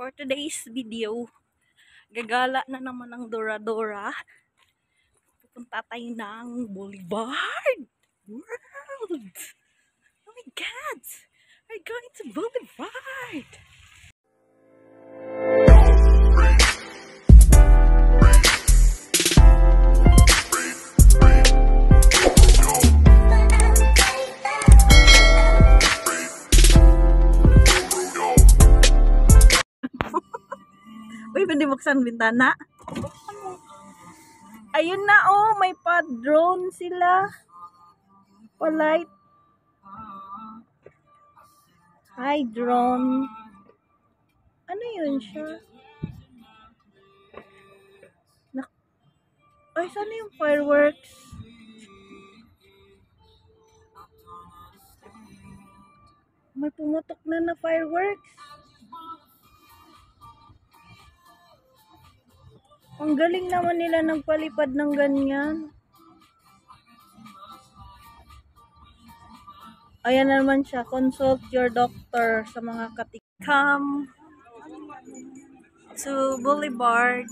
For today's video, gagala na naman ng Dora-Dora. Pupunta tayo ng Boulevard World. Oh my God! We're going to Boulevard! Uy, pwede buksan bintana. Ayun na, oh, may pa-drone sila. Polite. Hi, drone. Ano yun siya? Ay, saan yung fireworks? May pumutok na fireworks. Ang galing naman nila nagpalipad ng ganyan. Ayan naman siya. Consult your doctor sa mga Come to Boulevard.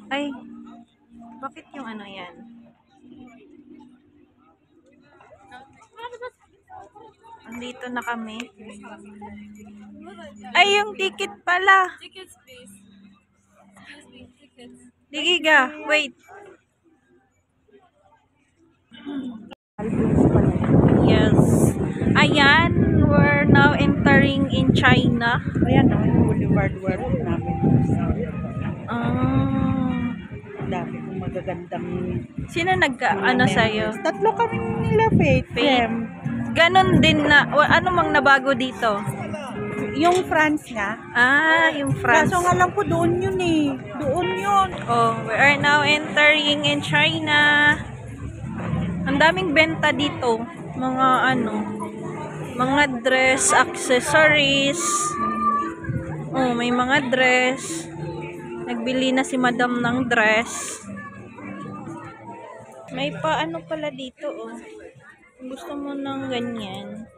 Ay, bakit yung ano yan? Andito na kami. Ay, yung ticket pala. Tickets, please. Digiga, wait. Yes. Ayan, we're now entering in China. Ayan na, yung Boulevard World namin. Dami kong magagandang... Sino ano sa'yo? Tatlo kami nila, Faith. Ganon din na, ano mang nabago dito? Yung France nga. Ah, yung France. Kaso nga lang po, doon yun eh. Doon yun. Oh, we are now entering in China. Ang daming benta dito. Mga ano, mga dress, accessories. Oh, may mga dress. Nagbili na si madam ng dress. May pa ano pala dito, oh. Gusto mo ng ganyan.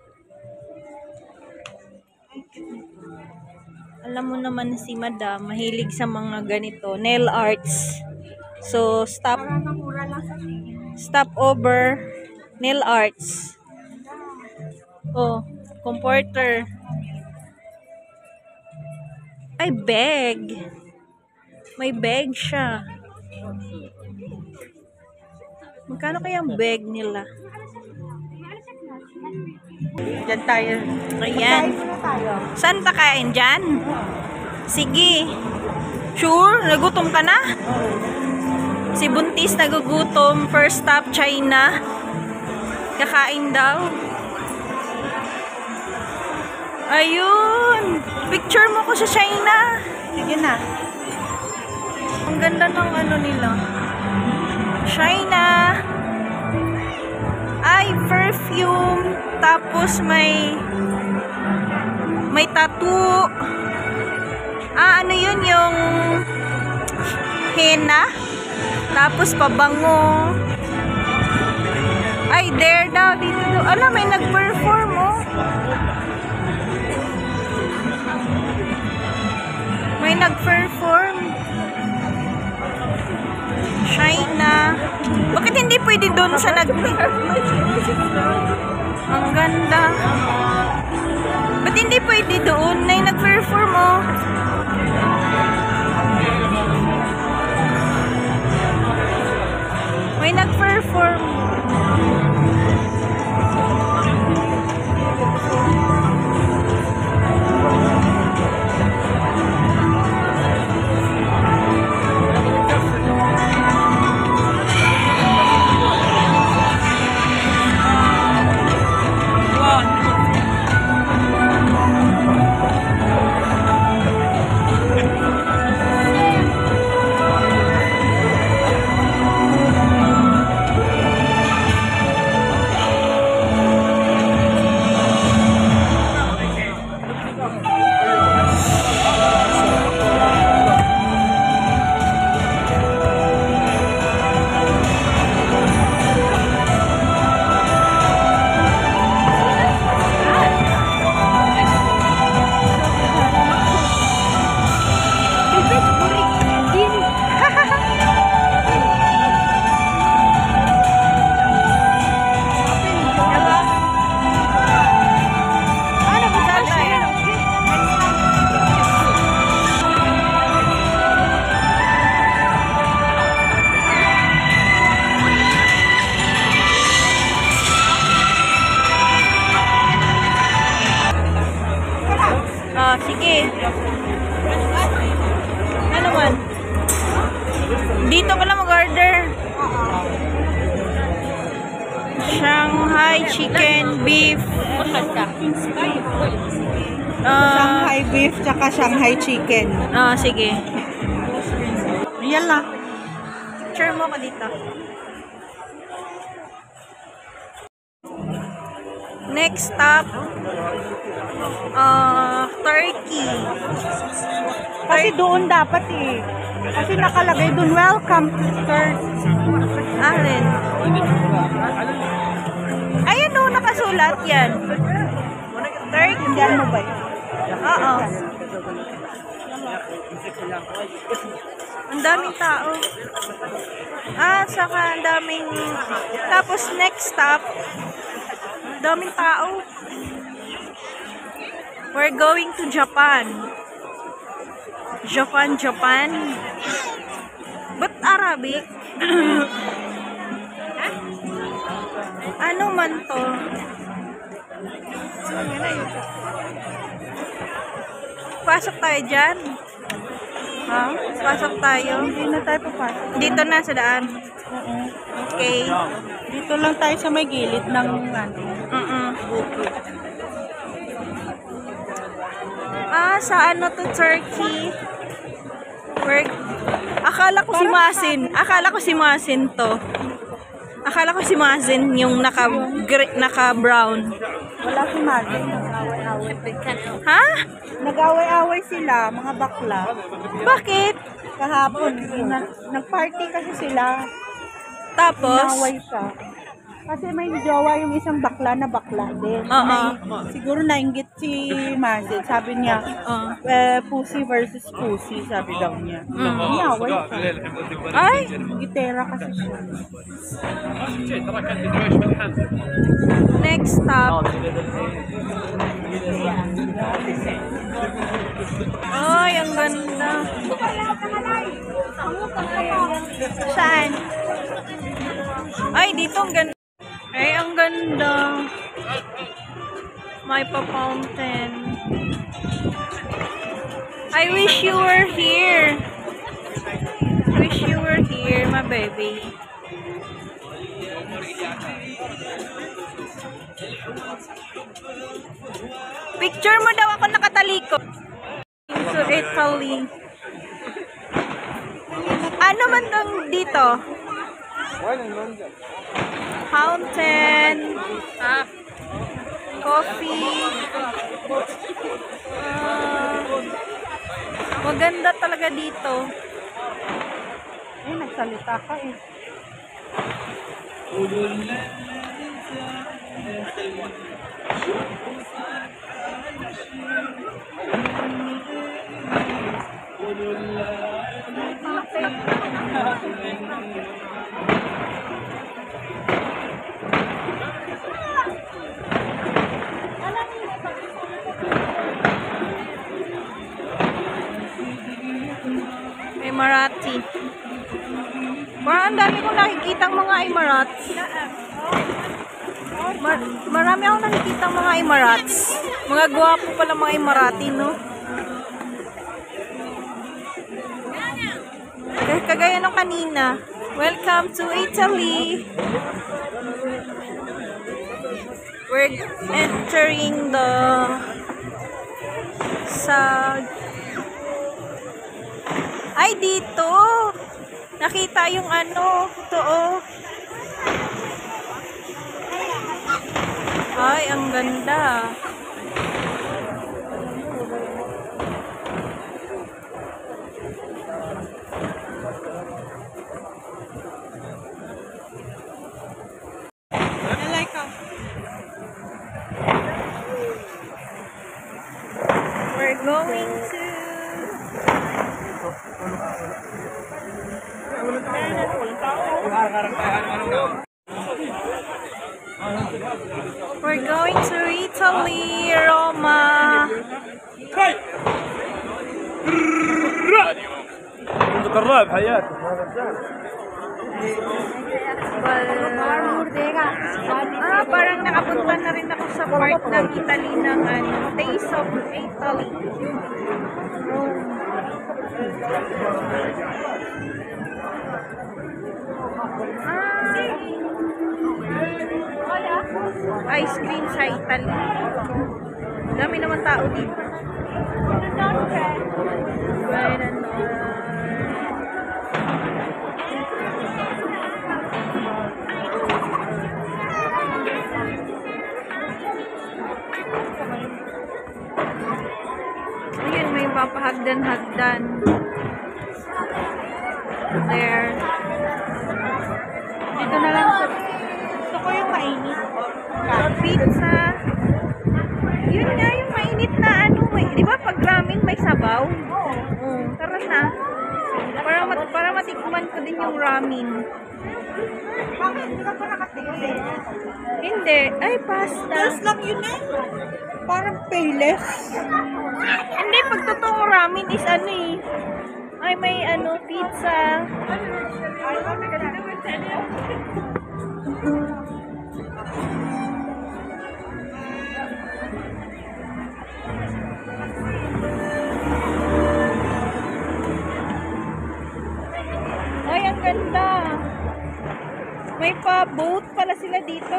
Alam mo naman si madam, mahilig sa mga ganito, nail arts. So, stop over nail arts. Oh, comforter. Ay, bag. May bag siya. Magkano kaya ang bag nila? Diyan tayo. Ayan. Saan kain? Dyan? Sige. Sure? Nagutom ka na? Si Buntis nagugutom. First stop, China. Kakain daw. Ayun. Picture mo ko sa China. Sige na. Ang ganda ng ano nila. China. Ay, perfume. Tapos may tattoo. Ah, ano yun yung henna? Tapos pabango. Ay, there daw. Dito daw. Alam, may nag-perform, oh. May nag-perform. China. Bakit hindi pwede doon sa Ang ganda. Ba't hindi pwede doon? Na yung nag-perform, oh. May nag-perform. Oh, sige. Ano naman? Dito ka lang mag-order. Shanghai chicken beef. Shanghai beef tsaka Shanghai chicken. Sige. Yan lang. Picture mo ka dito. Next stop, Turkey. Kasi doon dapat eh. Kasi nakalagay doon, welcome to Turkey. Alin? Ayan o, nakasulat yan. Turkey. Hindihan mo ba yun? Oo. Ang daming tao. Saka ang daming... Tapos next stop, daming tao. We're going to Japan. Japan. Ba't Arabic? Ano man to? Pasok tayo dyan. Ha? Pasok tayo. Hindi na tayo papasok. Dito na sa daan. Okay. Dito lang tayo sa may gilid ng ano. bukid. Sa ano to, Turkey? Akala ko si Masin to. Akala ko si Masin yung naka-brown. Wala si Masin. Ha? Nag-away-away sila, mga bakla. Bakit? Kahapon, nag-party kasi sila. Tapos? Inaway siya. Kasi may jowa yung isang bakla na bakla din. Siguro nainggit si Masin. Sabi niya, pussy versus pussy, sabi daw niya. Inaway siya. Ay! Gitera kasi siya. Next stop. Ay, ang ganda. Saan? Ay, dito ang ganda. Ay, ang ganda. May pa-fountain. I wish you were here. Wish you were here, my baby. Picture mo daw ako nakatalikod. Into Italy. Ano man tong dito? Fountain. Coffee. Maganda talaga dito. Nagsalita ka eh. Emirati. Parang ang dami kong nakikitang mga Emirates. Marami akong nakikitang mga Emirates. Mga gwapo pala mga Emirati, no? Kagaya nung kanina. Welcome to Italy. We're entering Ay, dito. Nakita yung ano. Ito, oh. Ay, ang ganda. We're going to Italy, Roma. فندق الرعب حياتك. Parang nakapunta na rin ako sa part ng Italy ng ano, Taste of Italy. Ice cream sa Italy. Dami naman tao dito. Ayun. Ayun, may papahagdan-hagdan. There. Dito na lang sa... Gusto ko yung mainit. Pizza. Yun nga, yung mainit na ano. Di ba pag ramen may sabaw? Oo. Tara na. Para matikman ko din yung ramen. Bakit? Hindi ka pa nakatingin. Hindi. Ay, pasta. Just lang yun eh. Parang payless. Hindi, pag totoong ramen is ano eh. Ay, may ano, pizza. Ay, ang ganda. May pa-boat pala sila dito.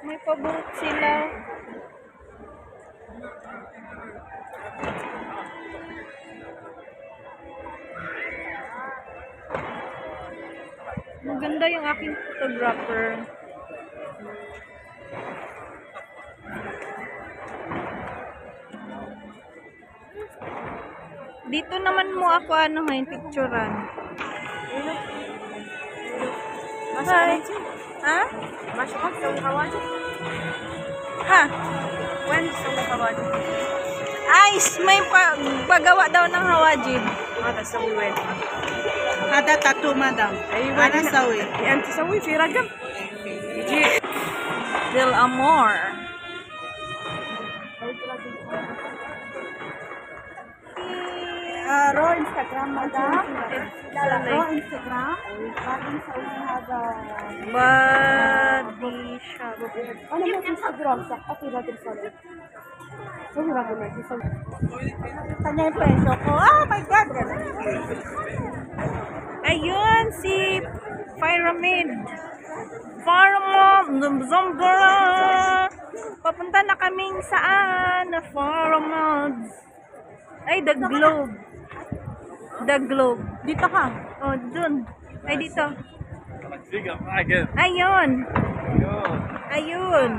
May pa-boat sila. Maganda yung aking photographer. Dito naman mo ako ano ngayon, picturean. Hi. Ha? Ha? When sa Mukawadi? Ice! May pagawa daw ng hawajin. Ada sawi. Ada tattoo madam. Ada sawi. Yan sawi fi ragam. Del Amor. Raw Instagram madam. Raw Instagram. Bagong sawi ada. Body shop. Ano mo Instagram sa okay ragam sawi. Sawi ragam lagi sawi. Tanya yung presyo ko. Oh my God! Ayun, si Pyramid. Zambara. Papunta na kaming saan? Pyramid. Ay, The Globe. The Globe. Dito ka. Oh, dun. Ay, dito. Ayun. Ayun.